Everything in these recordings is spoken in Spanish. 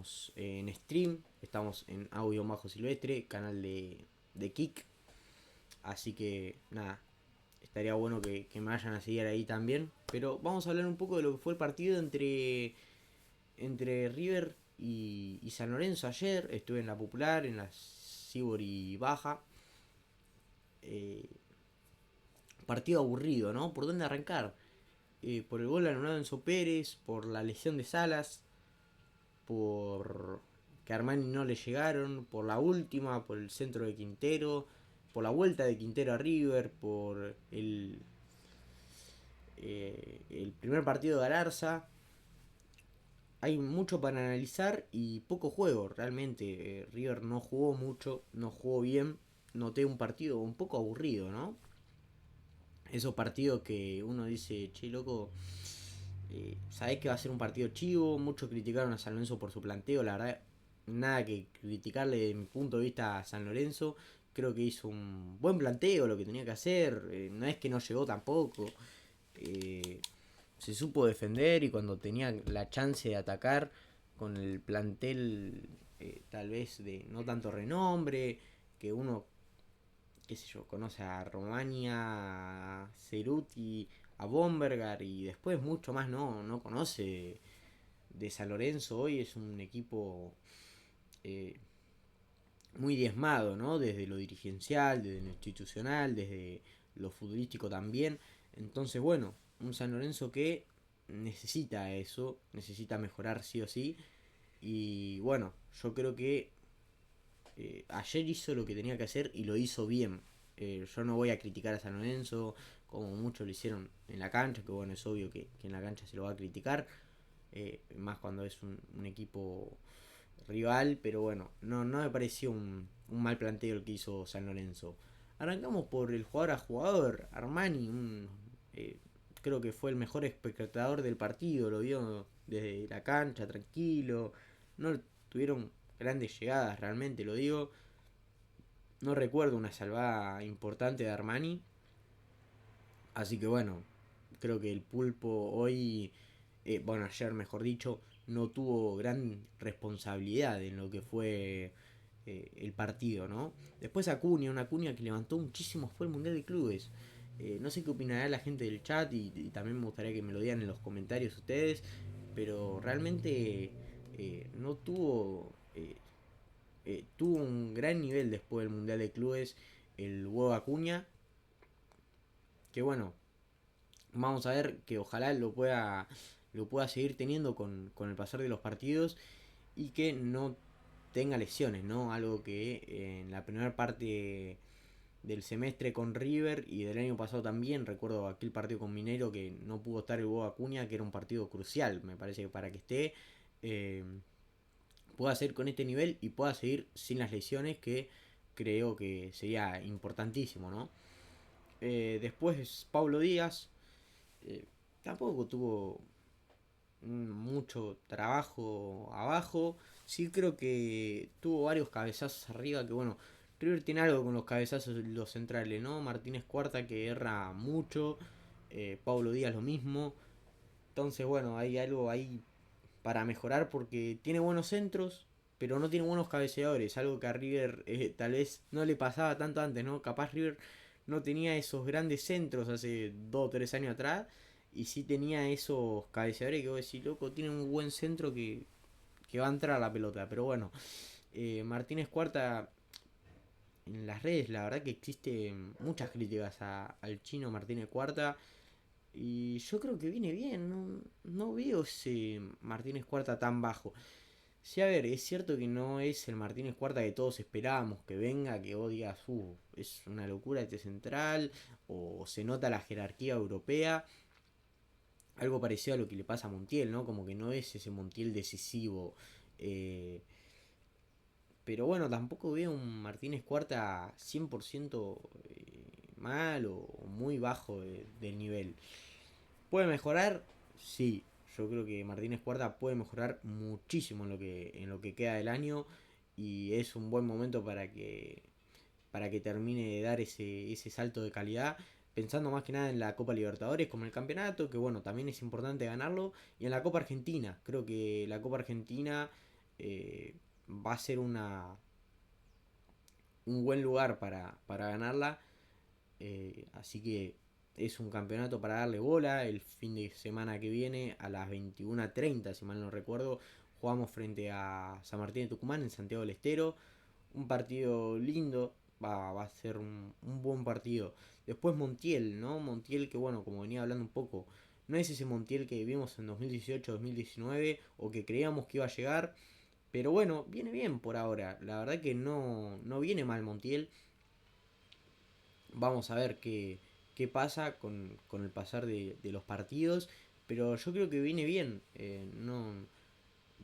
estamos en stream, estamos en Audio Majo Silvestre, canal de Kik. Así que nada, estaría bueno que me vayan a seguir ahí también. Pero vamos a hablar un poco de lo que fue el partido entre River y San Lorenzo ayer. Estuve en la Popular, en la Sibori Baja. Eh, Partido aburrido, ¿no? ¿Por dónde arrancar? Por el gol anulado de Enzo Pérez, por la lesión de Salas, por que a Armani no le llegaron, por la última, por el centro de Quintero, por la vuelta de Quintero a River, por el primer partido de Galarza. Hay mucho para analizar y poco juego, realmente. River no jugó mucho, no jugó bien. Noté un partido un poco aburrido, ¿no? Esos partidos que uno dice, che, loco, sabés que va a ser un partido chivo. Muchos criticaron a San Lorenzo por su planteo. La verdad, nada que criticarle de mi punto de vista a San Lorenzo. Creo que hizo un buen planteo, lo que tenía que hacer. No es que no llegó tampoco. Eh, Se supo defender y cuando tenía la chance de atacar con el plantel tal vez de no tanto renombre, que uno, qué sé yo, conoce a Romania, a Ceruti, a Bombergar y después mucho más no conoce de San Lorenzo. Hoy es un equipo eh, muy diezmado, ¿no? Desde lo dirigencial, desde lo institucional, desde lo futbolístico también. Entonces, bueno, un San Lorenzo que necesita eso, necesita mejorar sí o sí. Y bueno, yo creo que ayer hizo lo que tenía que hacer y lo hizo bien. Yo no voy a criticar a San Lorenzo como muchos lo hicieron en la cancha, que bueno, es obvio que en la cancha se lo va a criticar, más cuando es un equipo rival, pero bueno, no me pareció un mal planteo el que hizo San Lorenzo. Arrancamos por el jugador a jugador, Armani, eh, creo que fue el mejor espectador del partido, lo vio desde la cancha, tranquilo, no tuvieron grandes llegadas, realmente lo digo. No recuerdo una salvada importante de Armani. Así que bueno, creo que el pulpo hoy, bueno, ayer mejor dicho, no tuvo gran responsabilidad en lo que fue el partido, ¿no? Después Acuña, una Acuña que levantó muchísimo fue el Mundial de Clubes. No sé qué opinará la gente del chat y también me gustaría que me lo digan en los comentarios ustedes, pero realmente no tuvo, tuvo un gran nivel después del Mundial de Clubes el huevo Acuña, que bueno, vamos a ver que ojalá lo pueda seguir teniendo con el pasar de los partidos y que no tenga lesiones, ¿no? Algo que en la primera parte del semestre con River y del año pasado también, recuerdo aquel partido con Minero que no pudo estar el Hugo Acuña, que era un partido crucial, me parece que para que esté, eh, pueda seguir con este nivel y pueda seguir sin las lesiones, que creo que sería importantísimo, ¿no? Después Pablo Díaz, eh, tampoco tuvo mucho trabajo abajo. Sí creo que tuvo varios cabezazos arriba que bueno, River tiene algo con los cabezazos los centrales, ¿no? Martínez Cuarta que erra mucho, Pablo Díaz lo mismo. Entonces bueno, hay algo ahí para mejorar porque tiene buenos centros, pero no tiene buenos cabeceadores, algo que a River tal vez no le pasaba tanto antes, ¿no? Capaz River no tenía esos grandes centros hace 2 o 3 años atrás y sí tenía esos cabeceadores que vos decís, loco, tiene un buen centro que va a entrar a la pelota, pero bueno, Martínez Cuarta en las redes, la verdad que existen muchas críticas al chino Martínez Cuarta. Y yo creo que viene bien, no veo ese Martínez Cuarta tan bajo. Sí, a ver, es cierto que no es el Martínez Cuarta que todos esperábamos que venga, que vos digas, es una locura este central, o se nota la jerarquía europea. Algo parecido a lo que le pasa a Montiel, ¿no? Como que no es ese Montiel decisivo. eh, pero bueno, tampoco veo un Martínez Cuarta 100% mal o muy bajo del nivel. ¿Puede mejorar? Sí, yo creo que Martínez Cuarta puede mejorar muchísimo en lo que queda del año y es un buen momento para que termine de dar ese salto de calidad, pensando más que nada en la Copa Libertadores como el campeonato, que bueno, también es importante ganarlo, y en la Copa Argentina. Creo que la Copa Argentina va a ser un buen lugar para ganarla. Así que es un campeonato para darle bola. El fin de semana que viene a las 21:30, si mal no recuerdo, jugamos frente a San Martín de Tucumán en Santiago del Estero. Un partido lindo, va a ser un buen partido. Después Montiel, ¿no? Montiel que bueno, como venía hablando un poco, no es ese Montiel que vimos en 2018-2019 o que creíamos que iba a llegar. Pero bueno, viene bien por ahora. La verdad que no viene mal Montiel. Vamos a ver qué pasa con el pasar de los partidos. Pero yo creo que viene bien. No,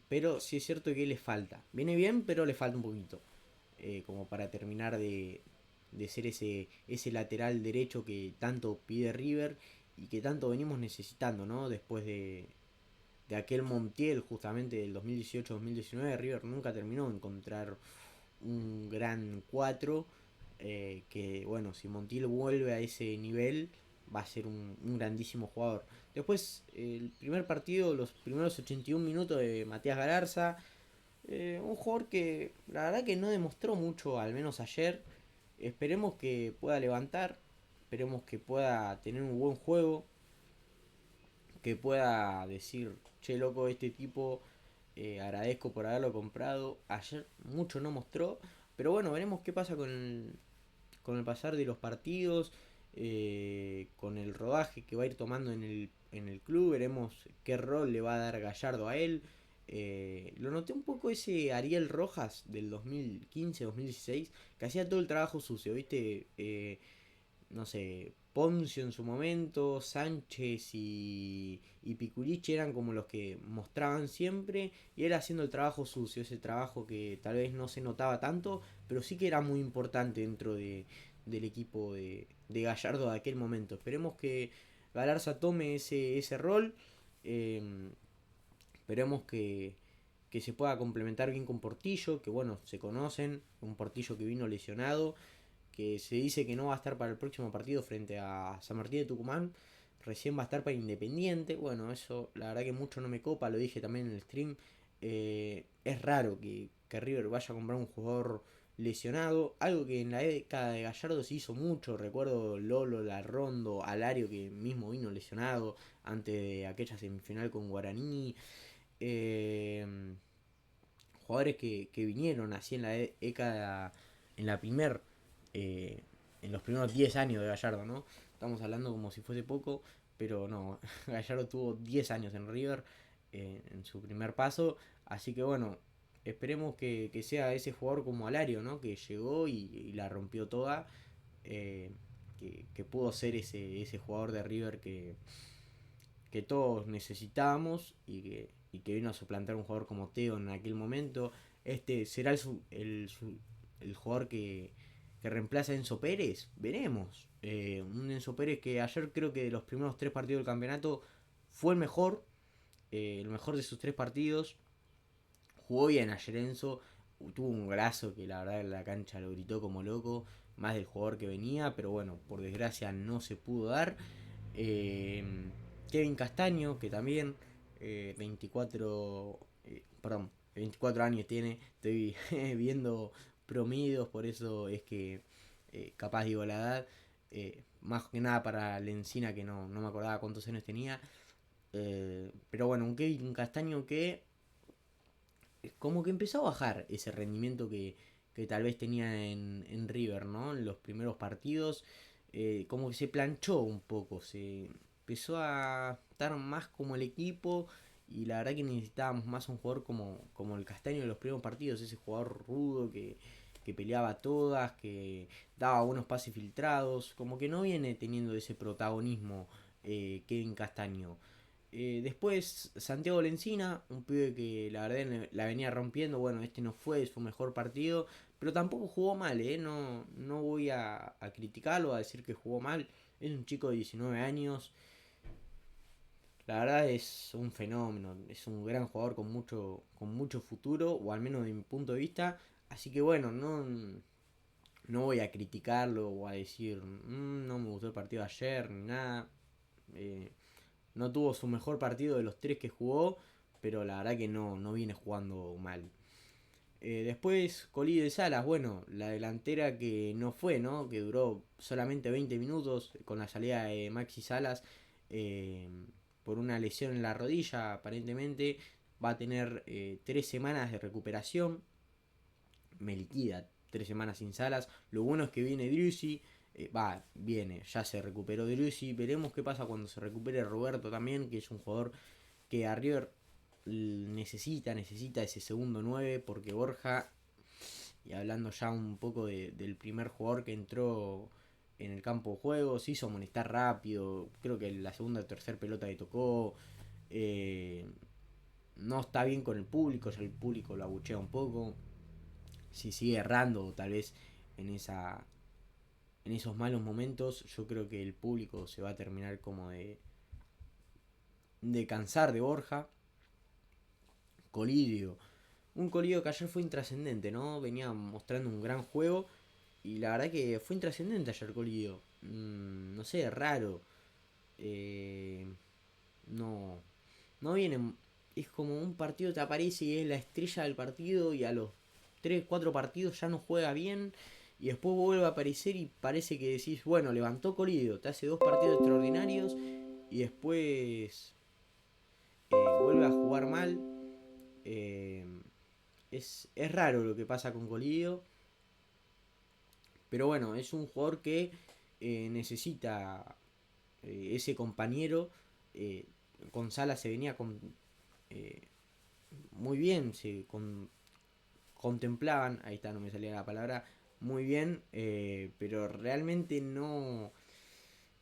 pero sí es cierto que le falta. Viene bien, pero le falta un poquito. Como para terminar de ser ese lateral derecho que tanto pide River y que tanto venimos necesitando, ¿no? Después de aquel Montiel justamente del 2018-2019, River nunca terminó de encontrar un gran 4 que bueno, si Montiel vuelve a ese nivel va a ser un grandísimo jugador. Después, el primer partido, los primeros 81 minutos de Matías Galarza, un jugador que la verdad que no demostró mucho, al menos ayer. Esperemos que pueda levantar, esperemos que pueda tener un buen juego, que pueda decir, che loco, este tipo agradezco por haberlo comprado. Ayer mucho no mostró, pero bueno, veremos qué pasa con el pasar de los partidos, con el rodaje que va a ir tomando en el club. Veremos qué rol le va a dar Gallardo a él. Lo noté un poco ese Ariel Rojas del 2015-2016, que hacía todo el trabajo sucio, ¿viste? No sé, Poncio en su momento, Sánchez y Piculichi eran como los que mostraban siempre y él haciendo el trabajo sucio, ese trabajo que tal vez no se notaba tanto, pero sí que era muy importante dentro del equipo de Gallardo de aquel momento. Esperemos que Galarza tome ese rol, eh, esperemos que se pueda complementar bien con Portillo, que bueno, se conocen, un Portillo que vino lesionado, que se dice que no va a estar para el próximo partido frente a San Martín de Tucumán, recién va a estar para Independiente. Bueno, eso la verdad que mucho no me copa, lo dije también en el stream. Es raro que River vaya a comprar un jugador lesionado, algo que en la década de Gallardo se hizo mucho. Recuerdo Lolo, Larrondo, Alario, que mismo vino lesionado antes de aquella semifinal con Guaraní. Eh, Jugadores que vinieron así en la década, en la primer, eh, en los primeros 10 años de Gallardo, ¿no? Estamos hablando como si fuese poco, pero no, Gallardo tuvo 10 años en River en su primer paso, así que bueno, esperemos que sea ese jugador como Alario, ¿no? Que llegó y la rompió toda, eh, que pudo ser ese jugador de River que todos necesitábamos y que vino a suplantar un jugador como Teo en aquel momento. Este será el jugador que reemplaza a Enzo Pérez. Veremos. Un Enzo Pérez que ayer creo que de los primeros 3 partidos del campeonato fue el mejor de sus 3 partidos. Jugó bien ayer Enzo. Tuvo un golazo que la verdad en la cancha lo gritó como loco. Más del jugador que venía. Pero bueno, por desgracia no se pudo dar. Eh, Kevin Castaño, que también 24, perdón, 24 años tiene. Estoy viendo promedios, por eso es que capaz digo la edad. Más que nada para Lencina, que no me acordaba cuántos años tenía. Pero bueno, un Kevin Castaño que como que empezó a bajar ese rendimiento que tal vez tenía en River, ¿no? En los primeros partidos, como que se planchó un poco, se empezó a estar más como el equipo y la verdad que necesitábamos más un jugador como el Castaño de los primeros partidos, ese jugador rudo que peleaba todas, que daba buenos pases filtrados, como que no viene teniendo ese protagonismo Kevin Castaño. Después Santiago Lencina, un pibe que la verdad la venía rompiendo. Bueno, este no fue su mejor partido, pero tampoco jugó mal, ¿eh? No voy a criticarlo, a decir que jugó mal. Es un chico de 19 años. La verdad es un fenómeno, es un gran jugador con mucho futuro, o al menos de mi punto de vista. Así que bueno, no voy a criticarlo o a decir, no me gustó el partido de ayer, ni nada. Eh, no tuvo su mejor partido de los 3 que jugó, pero la verdad que no viene jugando mal. Después Colidio y Salas, bueno, la delantera que no fue, ¿no? Que duró solamente 20 minutos con la salida de Maxi Salas eh, por una lesión en la rodilla, aparentemente. Va a tener 3 semanas de recuperación. Me liquida 3 semanas sin Salas. Lo bueno es que viene Driussi. Viene, ya se recuperó Driussi. Veremos qué pasa cuando se recupere Roberto también, que es un jugador que a River necesita ese segundo 9 porque Borja, y hablando ya un poco del primer jugador que entró en el campo de juego, se hizo amonestar rápido, creo que la segunda o tercera pelota le tocó, eh, no está bien con el público, ya el público lo abuchea un poco, si sigue errando tal vez en esa en esos malos momentos, yo creo que el público se va a terminar como de cansar de Borja. Colidio, un Colidio que ayer fue intrascendente, ¿no? Venía mostrando un gran juego y la verdad que fue intrascendente ayer Colidio. No sé, raro. Eh, no, no viene. Es como un partido te aparece y es la estrella del partido y a los 3 4 partidos ya no juega bien. Y después vuelve a aparecer y parece que decís, bueno, levantó Colidio, te hace 2 partidos extraordinarios y después vuelve a jugar mal. Eh, es raro lo que pasa con Colidio. Pero bueno, es un jugador que necesita ese compañero. Eh, Gonzala se venía eh, muy bien, contemplaban, ahí está, no me salía la palabra, muy bien, pero realmente no.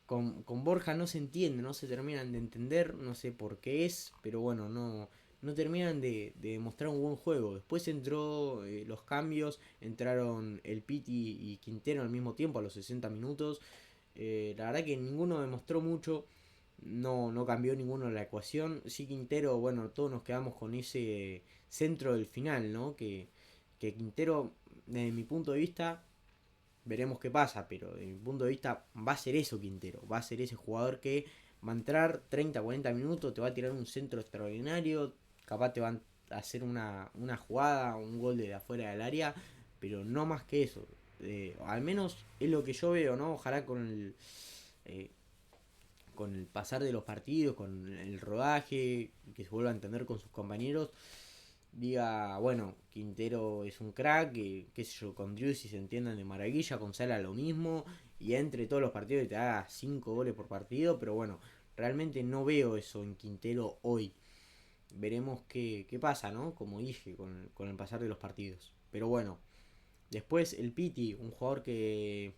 Con Borja no se entiende, no se terminan de entender, no sé por qué es, pero bueno, no terminan de mostrar un buen juego. Después entró los cambios, entraron el Piti y Quintero al mismo tiempo a los 60 minutos. La verdad que ninguno demostró mucho, no cambió ninguno la ecuación. Sí Quintero, bueno, todos nos quedamos con ese centro del final, ¿no? Que Quintero, desde mi punto de vista, veremos qué pasa, pero desde mi punto de vista va a ser eso Quintero, va a ser ese jugador que va a entrar 30, 40 minutos, te va a tirar un centro extraordinario, capaz te va a hacer una jugada, un gol de afuera del área, pero no más que eso. Al menos es lo que yo veo, ¿no? Ojalá eh, con el pasar de los partidos, con el rodaje, que se vuelva a entender con sus compañeros, diga, bueno, Quintero es un crack, que, qué sé yo, con Drew si se entiendan de maravilla, con Sala lo mismo, y entre todos los partidos y te haga 5 goles por partido, pero bueno, realmente no veo eso en Quintero hoy. Veremos qué pasa, ¿no? Como dije, con el pasar de los partidos. Pero bueno, después el Piti, un jugador que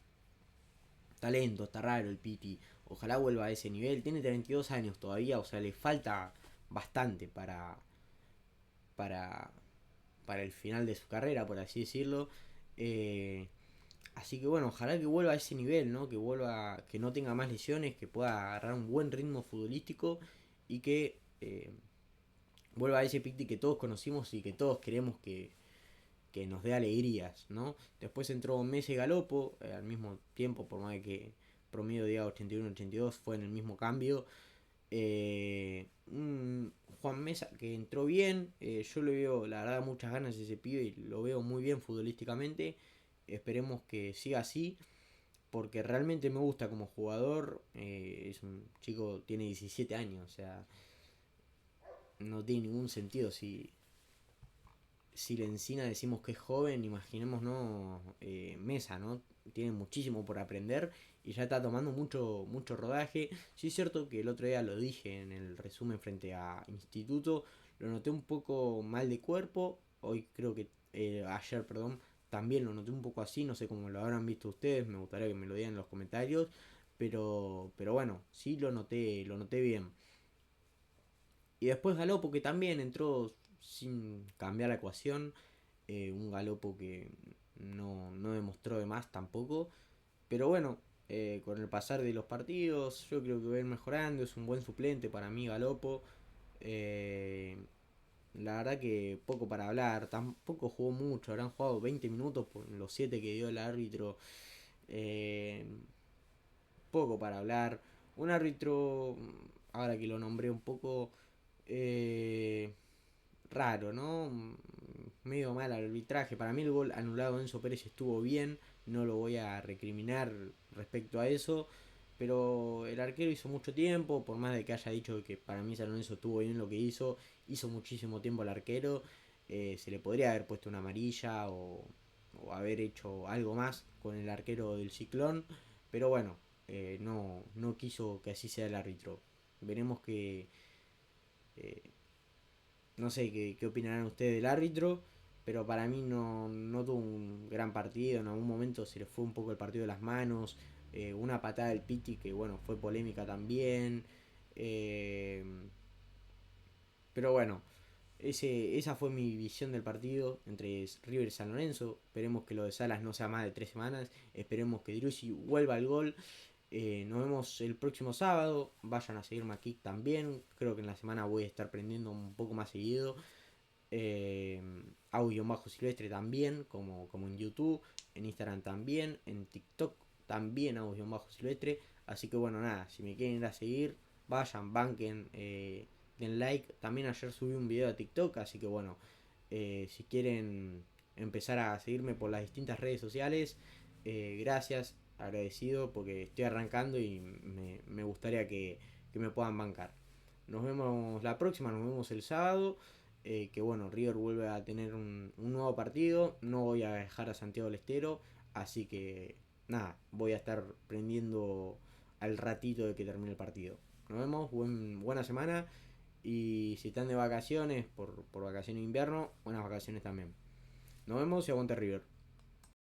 talento, está raro el Piti. Ojalá vuelva a ese nivel. Tiene 32 años todavía, o sea, le falta bastante para, para el final de su carrera, por así decirlo. Eh, Así que bueno, ojalá que vuelva a ese nivel, ¿no? Que vuelva, que no tenga más lesiones, que pueda agarrar un buen ritmo futbolístico y que vuelva a ese Piti que todos conocimos y que todos queremos que nos dé alegrías, ¿no? Después entró Messi Galopo al mismo tiempo, por más de que promedio de 81-82 fue en el mismo cambio. Juan Mesa que entró bien, yo le veo la verdad muchas ganas a ese pibe y lo veo muy bien futbolísticamente. Esperemos que siga así porque realmente me gusta como jugador. Es un chico, tiene 17 años, o sea, no tiene ningún sentido si le encina decimos que es joven, imaginemos, ¿no? Mesa, ¿no? Tiene muchísimo por aprender y ya está tomando mucho rodaje. Sí es cierto que el otro día lo dije en el resumen frente a Instituto, lo noté un poco mal de cuerpo, hoy creo que, ayer, perdón, también lo noté un poco así, no sé cómo lo habrán visto ustedes, me gustaría que me lo digan en los comentarios, pero bueno, sí lo noté bien. Y después Galopo que también entró sin cambiar la ecuación. Un Galopo que no demostró de más tampoco. Pero bueno, con el pasar de los partidos yo creo que va a ir mejorando. Es un buen suplente para mí Galopo. Eh, la verdad que poco para hablar. Tampoco jugó mucho. Habrán jugado 20 minutos por los 7 que dio el árbitro. Eh, Poco para hablar. Un árbitro, ahora que lo nombré un poco, raro, ¿no? medio mal al arbitraje. Para mí el gol anulado de Enzo Pérez estuvo bien, no lo voy a recriminar respecto a eso. Pero el arquero hizo mucho tiempo, por más de que haya dicho que para mí San Lorenzo estuvo bien lo que hizo muchísimo tiempo el arquero. Se le podría haber puesto una amarilla o haber hecho algo más con el arquero del Ciclón. Pero bueno, no quiso que así sea el árbitro. Veremos que, eh, no sé qué opinarán ustedes del árbitro, pero para mí no tuvo un gran partido. En algún momento se le fue un poco el partido de las manos. Una patada del Piti que, bueno, fue polémica también. Eh, pero bueno, esa fue mi visión del partido entre River y San Lorenzo. Esperemos que lo de Salas no sea más de 3 semanas. Esperemos que Driussi vuelva al gol. Nos vemos el próximo sábado. Vayan a seguirme aquí también. Creo que en la semana voy a estar prendiendo un poco más seguido. Eh, Bajo Silvestre también, como en YouTube. En Instagram también. En TikTok también Bajo Silvestre. Así que bueno, nada. Si me quieren ir a seguir, vayan, banquen. Den like. También ayer subí un video a TikTok. Así que bueno, si quieren empezar a seguirme por las distintas redes sociales, gracias, agradecido porque estoy arrancando y me gustaría que me puedan bancar. Nos vemos la próxima, nos vemos el sábado. Que bueno, River vuelve a tener un nuevo partido. No voy a dejar a Santiago del Estero. Así que nada, voy a estar prendiendo al ratito de que termine el partido. Nos vemos, buena semana. Y si están de vacaciones, por vacaciones de invierno, buenas vacaciones también. Nos vemos y aguante River.